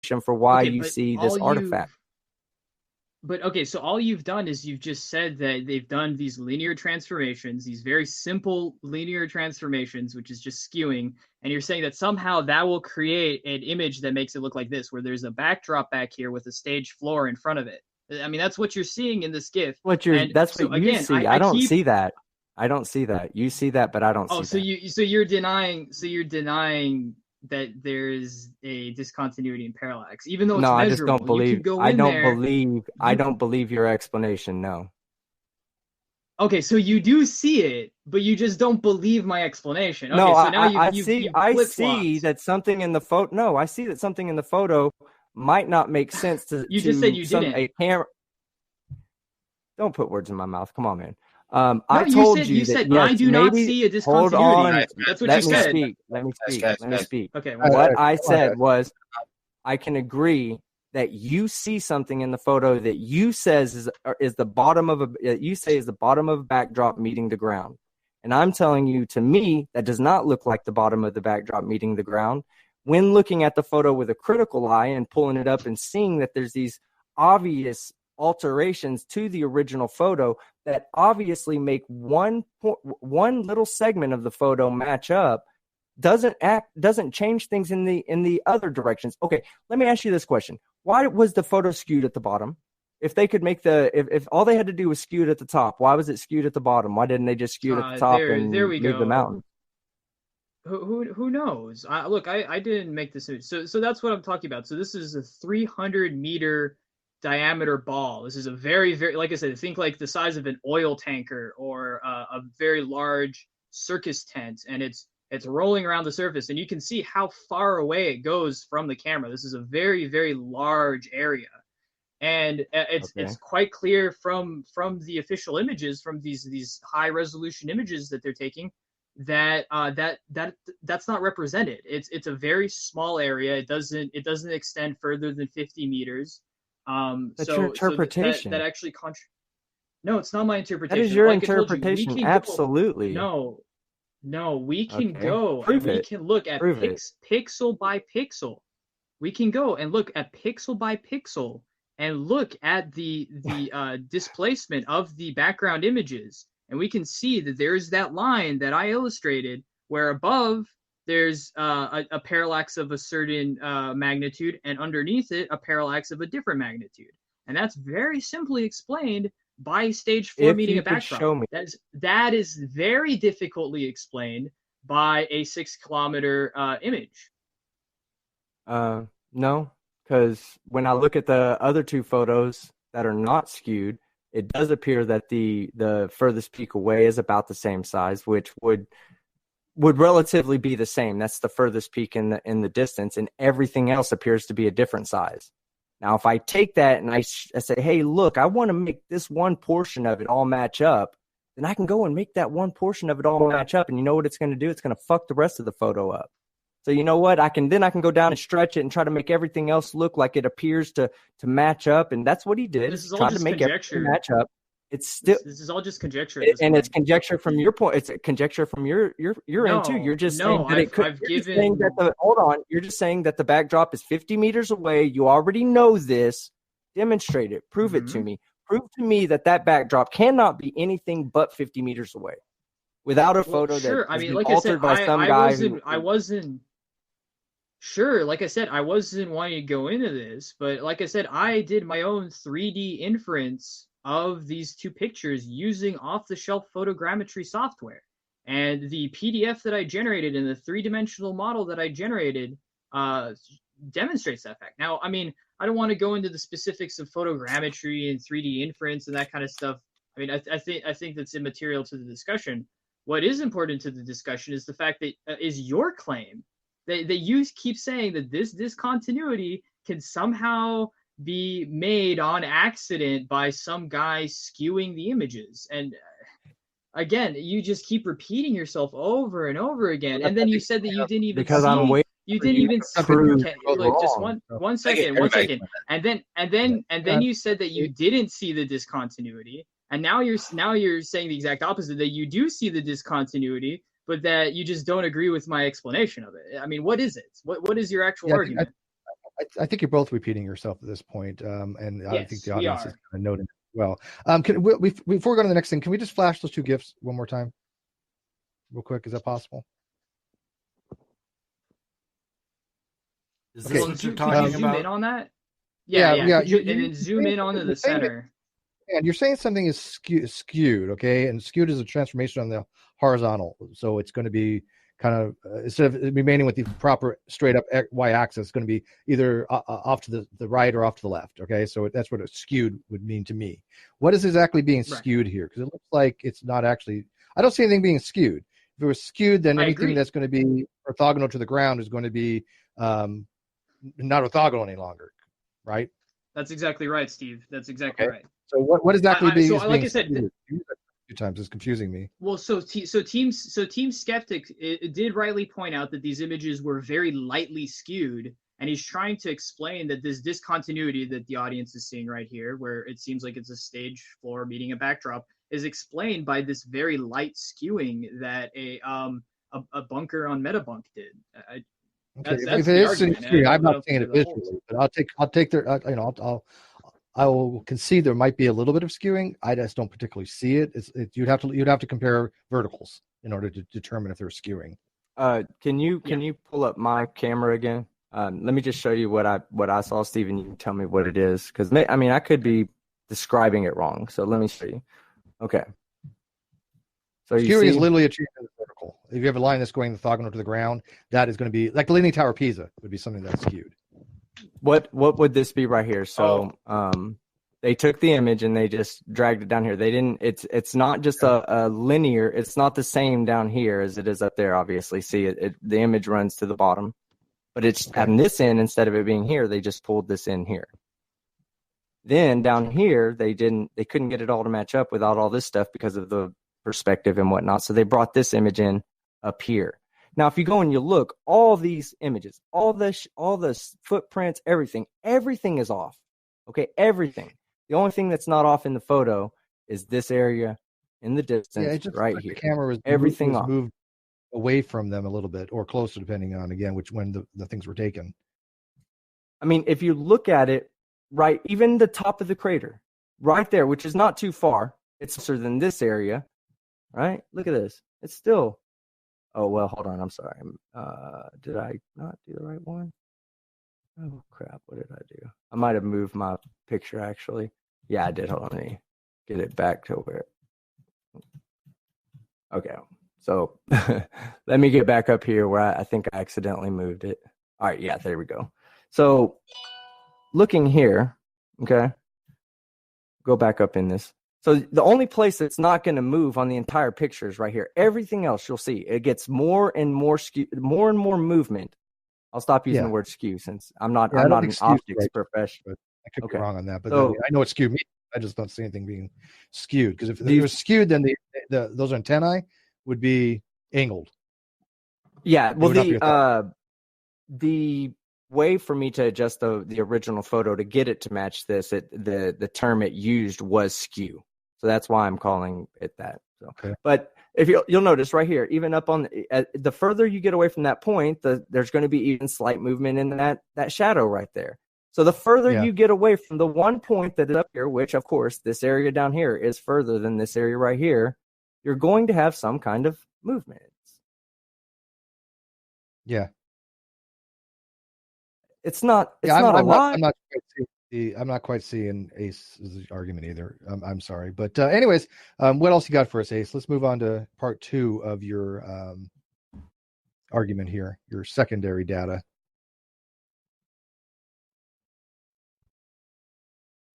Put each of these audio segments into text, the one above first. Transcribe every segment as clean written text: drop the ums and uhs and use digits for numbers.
for why Okay, you but see this all artifact. you've But okay, so all you've done is you've just said that they've done these linear transformations, these very simple linear transformations, which is just skewing, and you're saying that somehow that will create an image that makes it look like this, where there's a backdrop back here with a stage floor in front of it. I mean, that's what you're seeing in this GIF. And That's so what you again, see. I I don't keep see that. I don't see that. You see that, but I don't oh, see that. so you're denying that there's a discontinuity in parallax, even though it's No, I just don't measurable. You believe. can go in there. I You don't believe your explanation. No. Okay, so you do see it, but you just don't believe my explanation. No, Okay, so now you've I see flip-flopped. that something in the photo. No, I see that something in the photo might not make sense You just said to you some didn't. a camera. Don't put words in my mouth. Come on, man. No, I told you you that said I yes, do not maybe. see a Hold discontinuity. on. Guys, That's what you Let me said. speak. Let me speak. Let me guys. speak. Okay, All one right, What second. I come on, said guys. was I can agree that you see something in the photo that you says is the bottom of a you say is the bottom of a backdrop meeting the ground. And I'm telling you, to me, that does not look like the bottom of the backdrop meeting the ground. When looking at the photo with a critical eye and pulling it up and seeing that there's these obvious alterations to the original photo that obviously make one little segment of the photo match up doesn't change things in the other directions. Okay, let me ask you this question. Why was the photo skewed at the bottom? If they could make if all they had to do was skew it at the top, why was it skewed at the bottom? Why didn't they just skew it at the top There and we leave the go. mountain? Who knows? Look, I didn't make this image. So that's what I'm talking about. So this is a 300-meter diameter ball. This is a very, like I said, think like the size of an oil tanker or a very large circus tent, and it's rolling around the surface, and you can see how far away it goes from the camera. This is a very large area, and it's Okay. quite clear from the official images, from these high resolution images that they're taking, that that's not represented. It's a very small area. It doesn't extend further than 50 meters. That's your That interpretation. actually no, it's not my That is interpretation. your Like I told you, we interpretation. can go. Absolutely. No, no, we can Okay. go and Prove we it. can look at Prove it. pixel by pixel. We can go and look at pixel by pixel and look at the displacement of the background images, and we can see that there's that line that I illustrated where above there's a parallax of a certain magnitude, and underneath it a parallax of a different magnitude, and that's very simply explained by stage floor If meeting you a could backdrop. show me. That is very difficultly explained by a 6 kilometer image. No, because when I look at the other two photos that are not skewed, it does appear that the furthest peak away is about the same size, which would relatively be the same. That's the furthest peak in the distance, and everything else appears to be a different size. Now, if I take that and I say, hey, look, I want to make this one portion of it all match up, then I can go and make that one portion of it all match up. And you know what it's going to do? It's going to fuck the rest of the photo up. So you know what? I can go down and stretch it and try to make everything else look like it appears to match up. And that's what he did. This is all Tried to just make everything conjecture. match up. It's still This is all just conjecture at this and it's point. conjecture from your point. It's a conjecture from your end too. You're No, just saying no, that it could. I've You're just saying that given. hold on. You're just saying that the backdrop is 50 meters away. You already know this. Demonstrate it. Prove it to Mhm. me. Prove to me that backdrop cannot be anything but 50 meters away without a Well, photo that sure. I has mean, been like I said, altered by some guy who. I wasn't sure. Like I said, I wasn't wanting to go into this, but like I said, I did my own 3D inference of these two pictures using off-the-shelf photogrammetry software. And the PDF that I generated and the three-dimensional model that I generated uh, demonstrates that fact. Now, I mean, I don't want to go into the specifics of photogrammetry and 3D inference and that kind of stuff. I mean, I think that's immaterial to the discussion. What is important to the discussion is the fact that is your claim that you keep saying that this discontinuity can somehow be made on accident by some guy skewing the images. And again, you just keep repeating yourself over and over again. And then you said that you didn't even Because I'm see waiting you for didn't you even to prove like just wrong. one I get second, one everybody second. doing And then you said that you didn't see the discontinuity. And now you're saying the exact opposite, that you do see the discontinuity, but that you just don't agree with my explanation of it. I mean, what is it? What is your actual Yeah, argument? I think you're both repeating yourself at this point, and I think Yes, the we audience is are. kind of noting as well. Before we go to the next thing, can we just flash those two GIFs one more time, real quick? Is that possible? Is Okay. this Well, what you're could talking you zoom about? And then zoom in onto the center. And you're saying something is skewed, okay? And skewed is a transformation on the horizontal, so it's going to be kind of instead of remaining with the proper straight up y-axis, it's going to be either off to the right or off to the left. Okay, so that's what a skewed would mean to me. What is exactly being skewed here? Because it looks like it's not actually. I don't see anything being skewed. If it was skewed, then anything that's going to be orthogonal to the ground is going to be not orthogonal any longer, right? That's exactly right, Steve. That's exactly right. So what exactly being? So like I said, few times is confusing me. Well, Team Skeptic it did rightly point out that these images were very lightly skewed, and he's trying to explain that this discontinuity that the audience is seeing right here, where it seems like it's a stage floor meeting a backdrop, is explained by this very light skewing that a bunker on Metabunk did. That's if it is skewed, I'm not saying it visually, but I'll take their I will concede there might be a little bit of skewing. I just don't particularly see it. You'd have to compare verticals in order to determine if they're skewing. Can you pull up my camera again? Let me just show you what I saw, Stephen. You can tell me what it is, because I could be describing it wrong. So let me show you. Okay. So skewing is literally achieved in the vertical. If you have a line that's going orthogonal to the ground, that is going to be like the Leaning Tower of Pisa would be something that's skewed. What would this be right here? So they took the image and they just dragged it down here. They didn't. It's not just a linear. It's not the same down here as it is up there. Obviously, see the image runs to the bottom, but it's having this in instead of it being here. They just pulled this in here. Then down here they couldn't get it all to match up without all this stuff because of the perspective and whatnot. So they brought this image in up here. Now, if you go and you look, all these images, all the footprints, everything is off. Okay, everything. The only thing that's not off in the photo is this area in the distance, right here. The camera was moved away from them a little bit, or closer, depending on when the things were taken. I mean, if you look at it, right, even the top of the crater, right there, which is not too far, it's closer than this area, right? Look at this. It's still. Oh, well, hold on. I'm sorry. Did I not do the right one? Oh, crap. What did I do? I might have moved my picture, actually. Yeah, I did. Hold on. Let me get it back to where. Okay. So let me get back up here where I think I accidentally moved it. All right. Yeah, there we go. So looking here, okay, go back up in this. So the only place that's not going to move on the entire picture is right here. Everything else you'll see, it gets more and more movement. I'll stop using the word skew since I'm not an optics professional. I could be wrong on that, but I know what skew means. I just don't see anything being skewed, because if it was skewed, then those antennae would be angled. Yeah, well, the way for me to adjust the original photo to get it to match this, the term it used was skew. So that's why I'm calling it that. So, okay. But if you'll notice right here, even up on the further you get away from that point, there's going to be even slight movement in that shadow right there. So the further you get away from the one point that is up here, which of course this area down here is further than this area right here, you're going to have some kind of movement. Yeah. It's not a lot. I'm not quite seeing Ace's argument either. I'm sorry, but anyways, what else you got for us, Ace? Let's move on to part 2 of your argument here, your secondary data.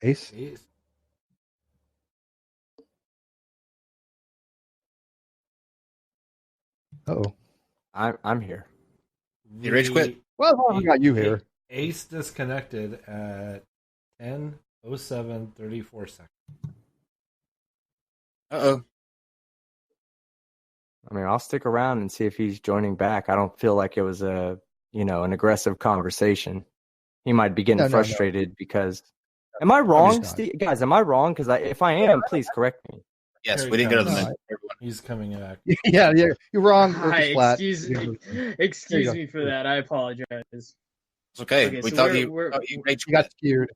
Ace? Uh-oh. I'm here. You rage quit? Well, we got you here. Ace disconnected at 10:07:34 seconds. Uh-oh. I mean, I'll stick around and see if he's joining back. I don't feel like it was an aggressive conversation. He might be getting frustrated because. Am I wrong, guys? Am I wrong? Because if I am, please correct me. Yes, we didn't go to the mention. He's coming back. Yeah, you're wrong. Excuse me for that. I apologize. It's okay. Okay, We so thought we're you rage You got quit. skewed.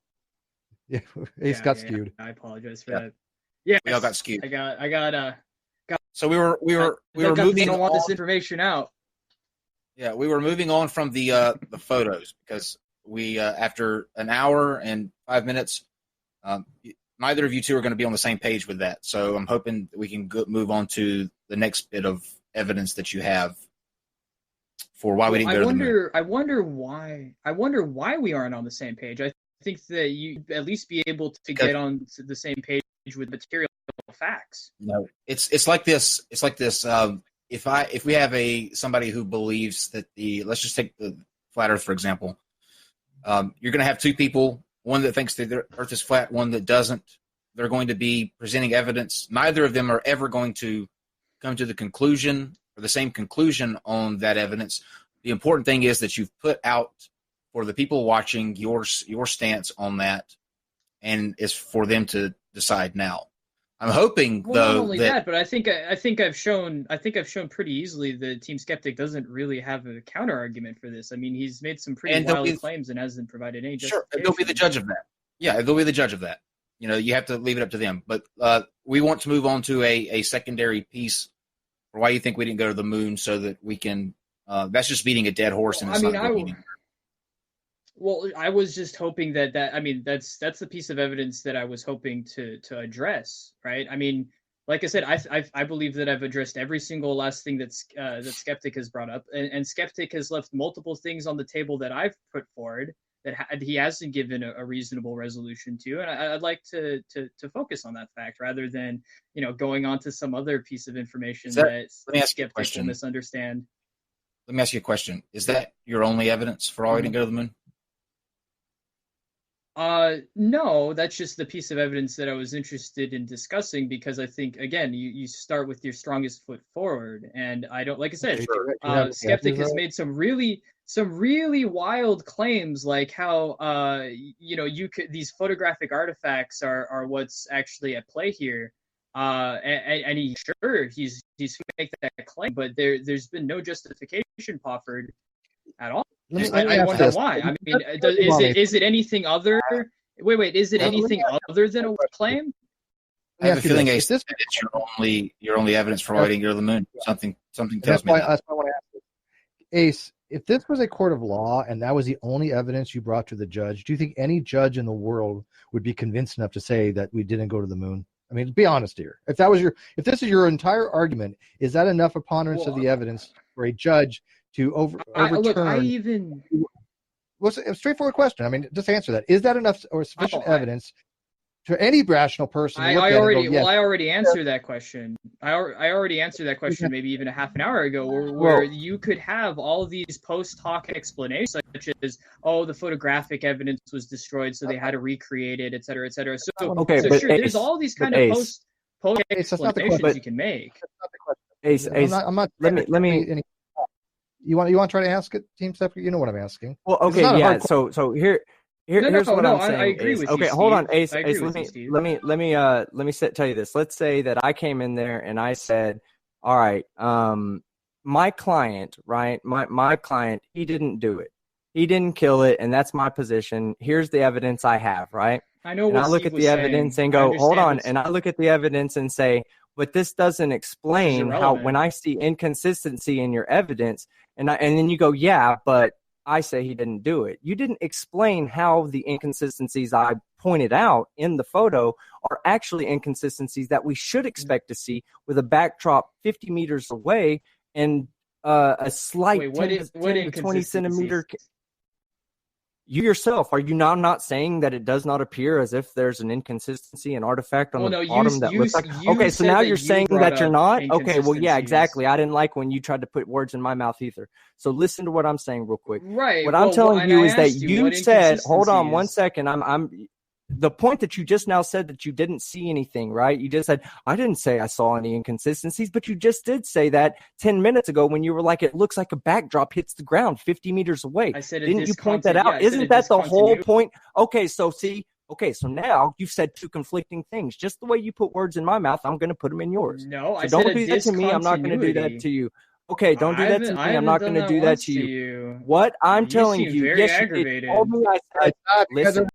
Yeah, Ace yeah, got yeah, skewed. I apologize for Yeah. that. Yes, We all got skewed. I got So we were I moving don't want on. this information out. Yeah, we were moving on from the photos because we after an hour and 5 minutes, neither of you two are going to be on the same page with that. So I'm hoping that we can move on to the next bit of evidence that you have for why we didn't go to the moon. I wonder why we aren't on the same page. I think that you at least be able to get on to the same page with material facts. No, it's like this. It's like this. If we have somebody who believes that let's just take the flat Earth for example. You're going to have two people, one that thinks that the Earth is flat, one that doesn't. They're going to be presenting evidence. Neither of them are ever going to come to the conclusion or the same conclusion on that evidence. The important thing is that you've put out for the people watching your stance on that, and it's for them to decide now. I'm hoping not only that, but I think I've shown pretty easily that Team Skeptic doesn't really have a counter argument for this. I mean, he's made some pretty wild claims and hasn't provided any justification. Sure, they'll be the judge of that. Yeah, they'll be the judge of that. You have to leave it up to them. But we want to move on to a secondary piece for why you think we didn't go to the moon, so that we can. That's just beating a dead horse, and it's not beating. Well, I was just hoping that that's the piece of evidence that I was hoping to address, right? I mean, like I said, I believe that I've addressed every single last thing that Skeptic has brought up, and Skeptic has left multiple things on the table that I've put forward that he hasn't given a reasonable resolution to, and I'd like to focus on that fact rather than going on to some other piece of information that Skeptic will misunderstand. Let me ask you a question: is that your only evidence for why we didn't go to the moon? No, that's just the piece of evidence that I was interested in discussing because I think, again, you start with your strongest foot forward, and I don't, like I said, Skeptic has made some really wild claims, like how these photographic artifacts are what's actually at play here, and he's make that claim, but there's been no justification offered at all. I wonder why. I mean, is it anything other? Wait. Is it anything other than a claim? I have a feeling, Ace, that it's your only evidence for why we didn't go to the moon. Something tells me. That's why I want to ask this. Ace, if this was a court of law and that was the only evidence you brought to the judge, do you think any judge in the world would be convinced enough to say that we didn't go to the moon? I mean, be honest here. If this is your entire argument, is that enough preponderance of the evidence for a judge to overturn? Well, it's a straightforward question. I mean, just answer that. Is that enough or sufficient evidence to any rational person? I already answered that question. I already answered that question maybe even a half an hour ago, where you could have all these post hoc explanations, such as, the photographic evidence was destroyed, so they had to recreate it, et cetera, et cetera. So sure, there's all these kind of post explanations you can make. Ace, I'm not. Let me. You want to try to ask it, Team Steph? You know what I'm asking. Well, okay, yeah. So here's what I'm saying. I agree with you. Okay, Steve. hold on, Ace. Let me tell you this. Let's say that I came in there and I said, all right, my client, right? My client, he didn't do it. He didn't kill it, and that's my position. Here's the evidence I have, right? I know. And I look at the evidence and go, hold on, and I look at the evidence and say, but this doesn't explain how when I see inconsistency in your evidence, and then you go, yeah, but I say he didn't do it. You didn't explain how the inconsistencies I pointed out in the photo are actually inconsistencies that we should expect to see with a backdrop 50 meters away and a slight 10 to 20 centimeter. You yourself, are you now not saying that it does not appear as if there's an inconsistency, an artifact on the bottom that looks like? Okay, so now you're saying that you're not? Okay, well, yeah, exactly. I didn't like when you tried to put words in my mouth either. So listen to what I'm saying real quick. Right. What I'm telling you is that you said, hold on 1 second, the point that you just now said that you didn't see anything, right? You just said, I didn't say I saw any inconsistencies, but you just did say that 10 minutes ago when you were like, it looks like a backdrop hits the ground 50 meters away. I said, didn't you point that out? Isn't that the whole point? Okay, so now you've said two conflicting things. Just the way you put words in my mouth, I'm going to put them in yours. No, so don't do that to me. I'm not going to do that to you. Okay, don't do that to me. I'm not going to do that to you. What I'm telling seem you, very yes, you did. aggravated. You told me, I said, It's not because listen,